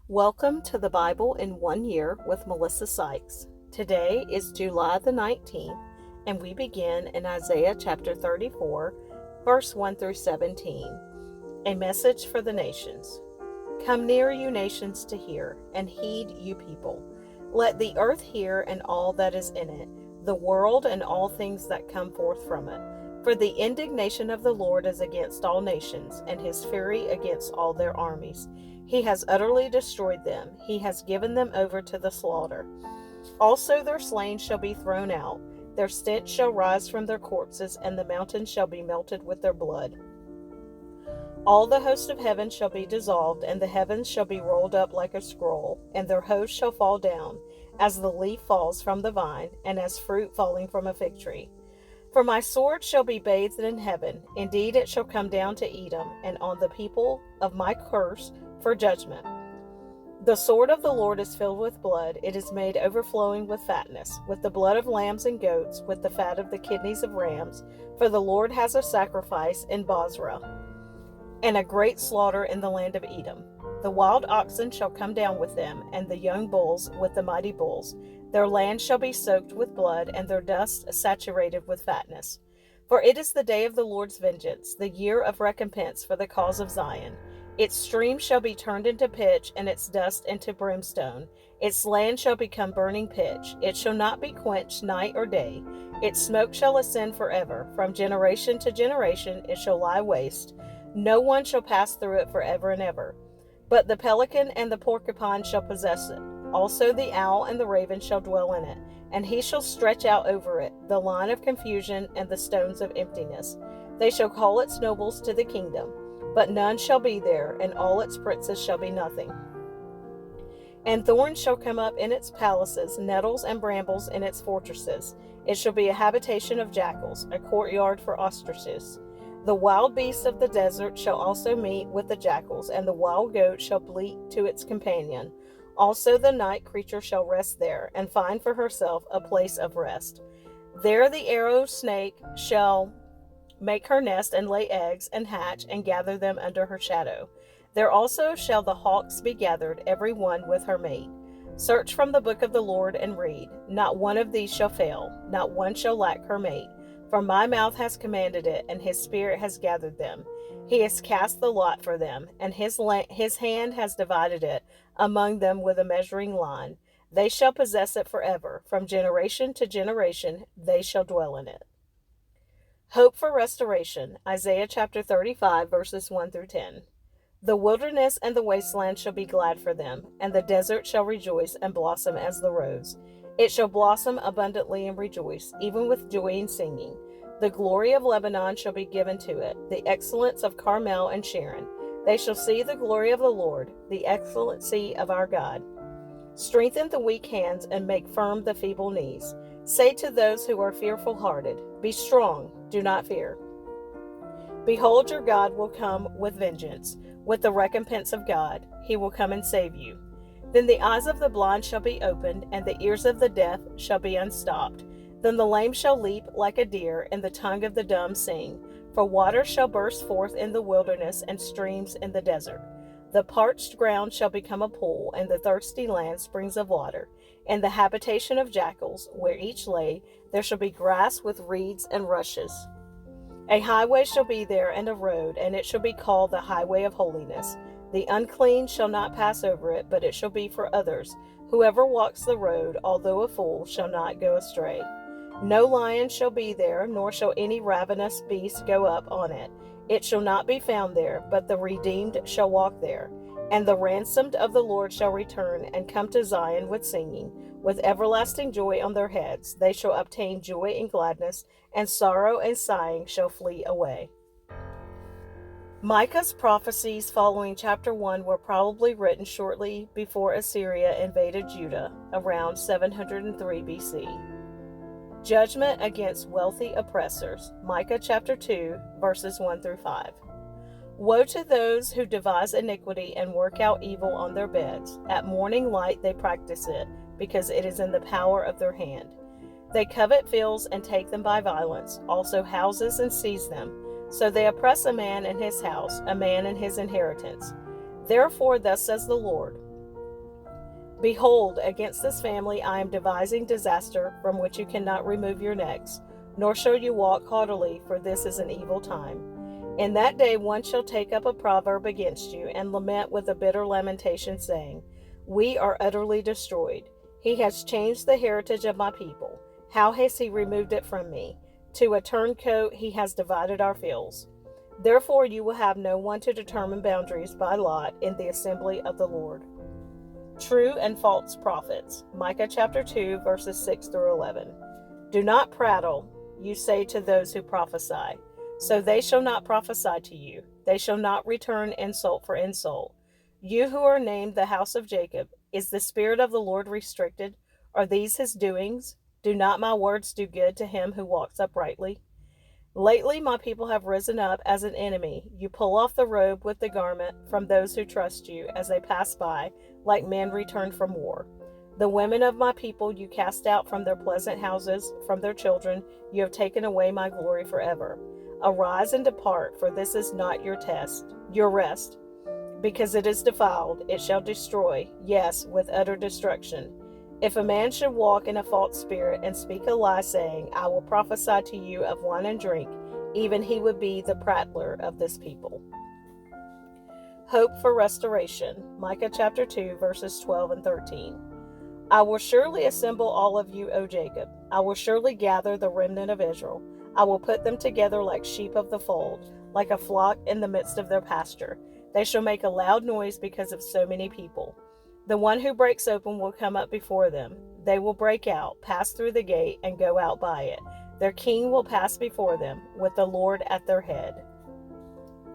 Welcome to the Bible in 1 Year with Melissa Sykes. Today is July the 19th, and we begin in Isaiah chapter 34, verse 1 through 17. A message for the nations. Come near, you nations, to hear, and heed, you people. Let the earth hear and all that is in it, the world and all things that come forth from it. For the indignation of the Lord is against all nations, and his fury against all their armies. He has utterly destroyed them. He has given them over to the slaughter. Also their slain shall be thrown out. Their stench shall rise from their corpses, and the mountains shall be melted with their blood. All the host of heaven shall be dissolved, and the heavens shall be rolled up like a scroll, and their host shall fall down, as the leaf falls from the vine, and as fruit falling from a fig tree. For my sword shall be bathed in heaven. Indeed, it shall come down to Edom, and on the people of my curse for judgment. The sword of the Lord is filled with blood. It is made overflowing with fatness, with the blood of lambs and goats, with the fat of the kidneys of rams. For the Lord has a sacrifice in Bozrah, and a great slaughter in the land of Edom. The wild oxen shall come down with them, and the young bulls with the mighty bulls. Their land shall be soaked with blood, and their dust saturated with fatness. For it is the day of the Lord's vengeance, the year of recompense for the cause of Zion. Its stream shall be turned into pitch, and its dust into brimstone. Its land shall become burning pitch. It shall not be quenched night or day. Its smoke shall ascend forever. From generation to generation it shall lie waste. No one shall pass through it forever and ever. But the pelican and the porcupine shall possess it. Also the owl and the raven shall dwell in it, and he shall stretch out over it the line of confusion and the stones of emptiness. They shall call its nobles to the kingdom, but none shall be there, and all its princes shall be nothing. And thorns shall come up in its palaces, nettles and brambles in its fortresses. It shall be a habitation of jackals, a courtyard for ostriches. The wild beasts of the desert shall also meet with the jackals, and the wild goat shall bleat to its companion. Also the night creature shall rest there, and find for herself a place of rest. There the arrow snake shall make her nest and lay eggs and hatch and gather them under her shadow. There also shall the hawks be gathered, every one with her mate. Search from the book of the Lord and read. Not one of these shall fail, not one shall lack her mate. For my mouth has commanded it, and his spirit has gathered them. He has cast the lot for them, and his hand has divided it among them with a measuring line. They shall possess it forever. From generation to generation they shall dwell in it. Hope for restoration. Isaiah chapter 35, verses 1 through 10. The wilderness and the wasteland shall be glad for them, and the desert shall rejoice and blossom as the rose. It shall blossom abundantly and rejoice, even with joy and singing. The glory of Lebanon shall be given to it, the excellence of Carmel and Sharon. They shall see the glory of the Lord, the excellency of our God. Strengthen the weak hands and make firm the feeble knees. Say to those who are fearful-hearted, be strong, do not fear. Behold, your God will come with vengeance, with the recompense of God. He will come and save you. Then the eyes of the blind shall be opened, and the ears of the deaf shall be unstopped. Then the lame shall leap like a deer, and the tongue of the dumb sing. For water shall burst forth in the wilderness, and streams in the desert. The parched ground shall become a pool, and the thirsty land springs of water. In the habitation of jackals, where each lay, there shall be grass with reeds and rushes. A highway shall be there, and a road, and it shall be called the highway of holiness. The unclean shall not pass over it, but it shall be for others. Whoever walks the road, although a fool, shall not go astray. No lion shall be there, nor shall any ravenous beast go up on it. It shall not be found there, but the redeemed shall walk there. And the ransomed of the Lord shall return, and come to Zion with singing, with everlasting joy on their heads. They shall obtain joy and gladness, and sorrow and sighing shall flee away. Micah's prophecies following chapter 1 were probably written shortly before Assyria invaded Judah, around 703 BC. Judgment against wealthy oppressors. Micah chapter 2, verses 1 through 5. Woe to those who devise iniquity and work out evil on their beds. At morning light they practice it, because it is in the power of their hand. They covet fields and take them by violence, also houses and seize them. So they oppress a man in his house, a man in his inheritance. Therefore thus says the Lord, Behold, against this family I am devising disaster from which you cannot remove your necks, nor shall you walk haughtily, for this is an evil time. In that day one shall take up a proverb against you, and lament with a bitter lamentation, saying, We are utterly destroyed. He has changed the heritage of my people. How has he removed it from me? To a turncoat he has divided our fields. Therefore you will have no one to determine boundaries by lot in the assembly of the Lord. True and false prophets. Micah chapter 2, verses 6 through 11. Do not prattle, you say to those who prophesy. So they shall not prophesy to you. They shall not return insult for insult. You who are named the house of Jacob, is the Spirit of the Lord restricted? Are these his doings? Do not my words do good to him who walks uprightly? Lately my people have risen up as an enemy. You pull off the robe with the garment from those who trust you as they pass by, like men returned from war. The women of my people you cast out from their pleasant houses, from their children you have taken away my glory forever. Arise and depart, for this is not your rest. Because it is defiled, it shall destroy, yes, with utter destruction. If a man should walk in a false spirit and speak a lie, saying, I will prophesy to you of wine and drink, even he would be the prattler of this people. Hope for restoration. Micah chapter 2, verses 12 and 13. I will surely assemble all of you, O Jacob. I will surely gather the remnant of Israel. I will put them together like sheep of the fold, like a flock in the midst of their pasture. They shall make a loud noise because of so many people. The one who breaks open will come up before them. They will break out, pass through the gate, and go out by it. Their king will pass before them, with the Lord at their head.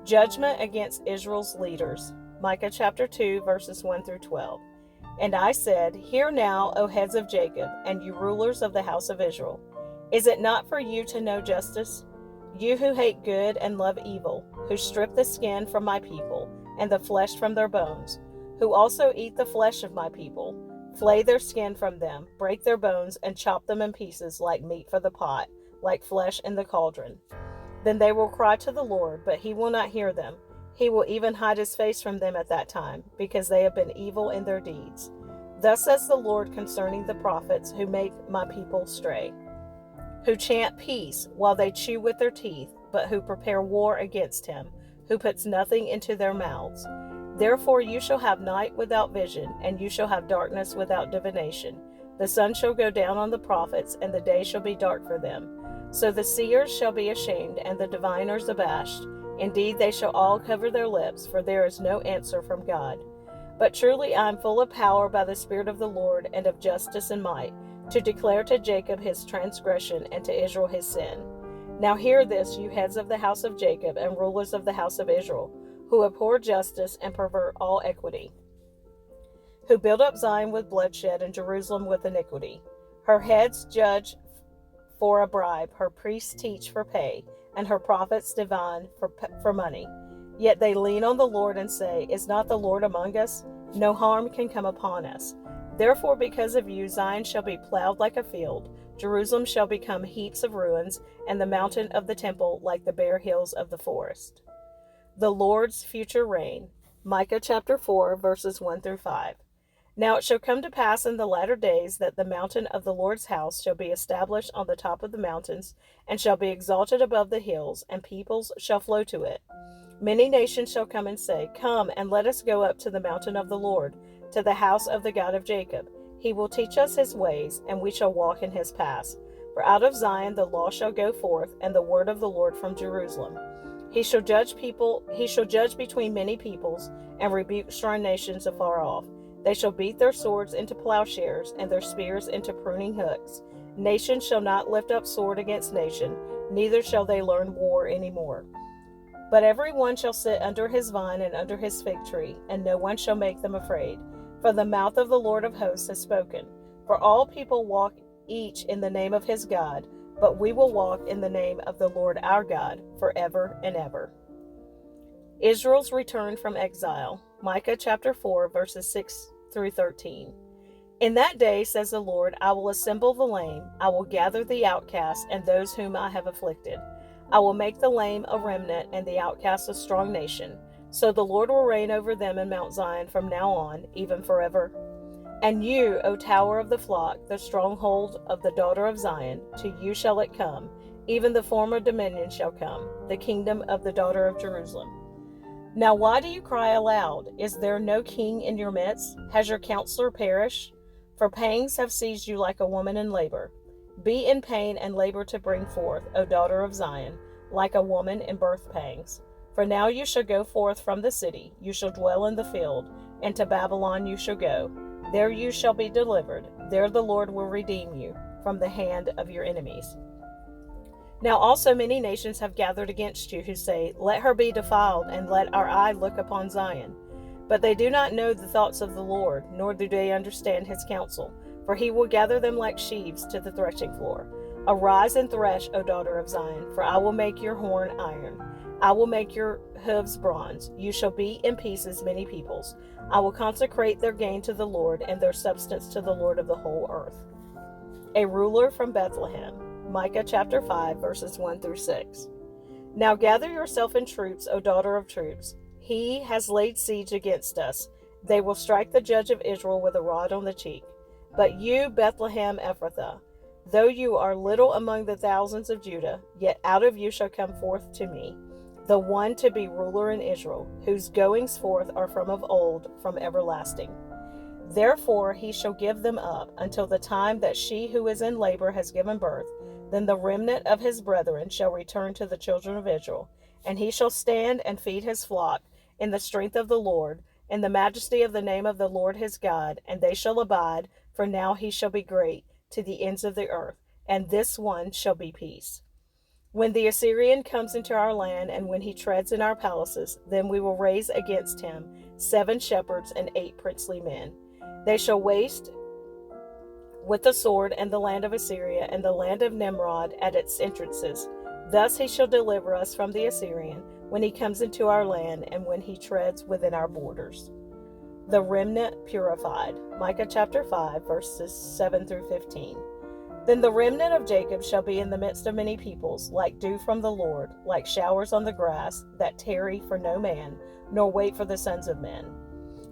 Judgment against Israel's leaders. Micah chapter 2, verses 1 through 12. And I said, Hear now, O heads of Jacob, and you rulers of the house of Israel. Is it not for you to know justice? You who hate good and love evil, who strip the skin from my people, and the flesh from their bones, who also eat the flesh of my people, flay their skin from them, break their bones, and chop them in pieces like meat for the pot, like flesh in the cauldron. Then they will cry to the Lord, but he will not hear them. He will even hide his face from them at that time, because they have been evil in their deeds. Thus says the Lord concerning the prophets who make my people stray, who chant peace while they chew with their teeth, but who prepare war against him, who puts nothing into their mouths. Therefore you shall have night without vision, and you shall have darkness without divination. The sun shall go down on the prophets, and the day shall be dark for them. So the seers shall be ashamed, and the diviners abashed. Indeed, they shall all cover their lips, for there is no answer from God. But truly I am full of power by the Spirit of the Lord, and of justice and might, to declare to Jacob his transgression, and to Israel his sin. Now hear this, you heads of the house of Jacob, and rulers of the house of Israel, who abhor justice and pervert all equity, who build up Zion with bloodshed and Jerusalem with iniquity. Her heads judge for a bribe, her priests teach for pay, and her prophets divine for money. Yet they lean on the Lord and say, Is not the Lord among us? No harm can come upon us. Therefore, because of you, Zion shall be plowed like a field, Jerusalem shall become heaps of ruins, and the mountain of the temple like the bare hills of the forest. The Lord's future reign. Micah chapter 4, verses 1 through 5. Now it shall come to pass in the latter days that the mountain of the Lord's house shall be established on the top of the mountains, and shall be exalted above the hills, and peoples shall flow to it. Many nations shall come and say, Come, and let us go up to the mountain of the Lord, to the house of the God of Jacob. He will teach us his ways, and we shall walk in his paths. For out of Zion the law shall go forth, and the word of the Lord from Jerusalem. He shall judge between many peoples, and rebuke strong nations afar off. They shall beat their swords into plowshares, and their spears into pruning hooks. Nation shall not lift up sword against nation, neither shall they learn war any more. But every one shall sit under his vine and under his fig tree, and no one shall make them afraid. For the mouth of the Lord of hosts has spoken. For all people walk each in the name of his God, but we will walk in the name of the Lord our God forever and ever. Israel's return from exile. Micah chapter 4, verses 6 through 13. In that day, says the Lord, I will assemble the lame, I will gather the outcasts and those whom I have afflicted. I will make the lame a remnant and the outcasts a strong nation. So the Lord will reign over them in Mount Zion from now on, even forever. And you, O tower of the flock, the stronghold of the daughter of Zion, to you shall it come, even the former dominion shall come, the kingdom of the daughter of Jerusalem. Now why do you cry aloud? Is there no king in your midst? Has your counselor perished? For pangs have seized you like a woman in labor. Be in pain and labor to bring forth, O daughter of Zion, like a woman in birth pangs. For now you shall go forth from the city, you shall dwell in the field, and to Babylon you shall go. There you shall be delivered. There the Lord will redeem you from the hand of your enemies. Now also many nations have gathered against you, who say, Let her be defiled, and let our eye look upon Zion. But they do not know the thoughts of the Lord, nor do they understand his counsel. For he will gather them like sheaves to the threshing floor. Arise and thresh, O daughter of Zion, for I will make your horn iron. I will make your hooves bronze. You shall beat in pieces many peoples. I will consecrate their gain to the Lord, and their substance to the Lord of the whole earth. A ruler from Bethlehem. Micah chapter 5, verses 1 through 6. Now gather yourself in troops, O daughter of troops. He has laid siege against us. They will strike the judge of Israel with a rod on the cheek. But you, Bethlehem Ephrathah, though you are little among the thousands of Judah, yet out of you shall come forth to me the one to be ruler in Israel, whose goings forth are from of old, from everlasting. Therefore he shall give them up until the time that she who is in labor has given birth. Then the remnant of his brethren shall return to the children of Israel, and he shall stand and feed his flock in the strength of the Lord, in the majesty of the name of the Lord his God, and they shall abide, for now he shall be great to the ends of the earth, and this one shall be peace. When the Assyrian comes into our land, and when he treads in our palaces, then we will raise against him 7 shepherds and 8 princely men. They shall waste with the sword and the land of Assyria and the land of Nimrod at its entrances. Thus he shall deliver us from the Assyrian when he comes into our land and when he treads within our borders. The remnant purified. Micah chapter 5, verses 7 through 15. Then the remnant of Jacob shall be in the midst of many peoples, like dew from the Lord, like showers on the grass, that tarry for no man, nor wait for the sons of men.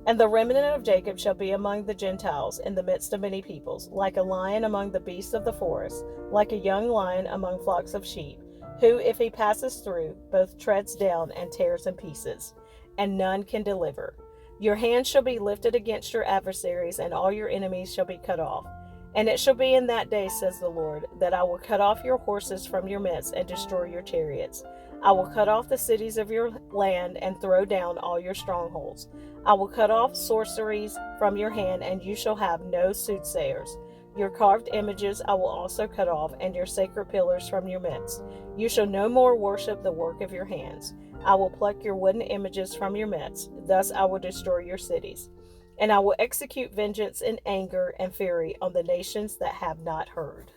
And the remnant of Jacob shall be among the Gentiles, in the midst of many peoples, like a lion among the beasts of the forest, like a young lion among flocks of sheep, who, if he passes through, both treads down and tears in pieces, and none can deliver. Your hand shall be lifted against your adversaries, and all your enemies shall be cut off. And it shall be in that day, says the Lord, that I will cut off your horses from your midst and destroy your chariots. I will cut off the cities of your land and throw down all your strongholds. I will cut off sorceries from your hand, and you shall have no soothsayers. Your carved images I will also cut off, and your sacred pillars from your midst. You shall no more worship the work of your hands. I will pluck your wooden images from your midst. Thus I will destroy your cities. And I will execute vengeance in anger and fury on the nations that have not heard.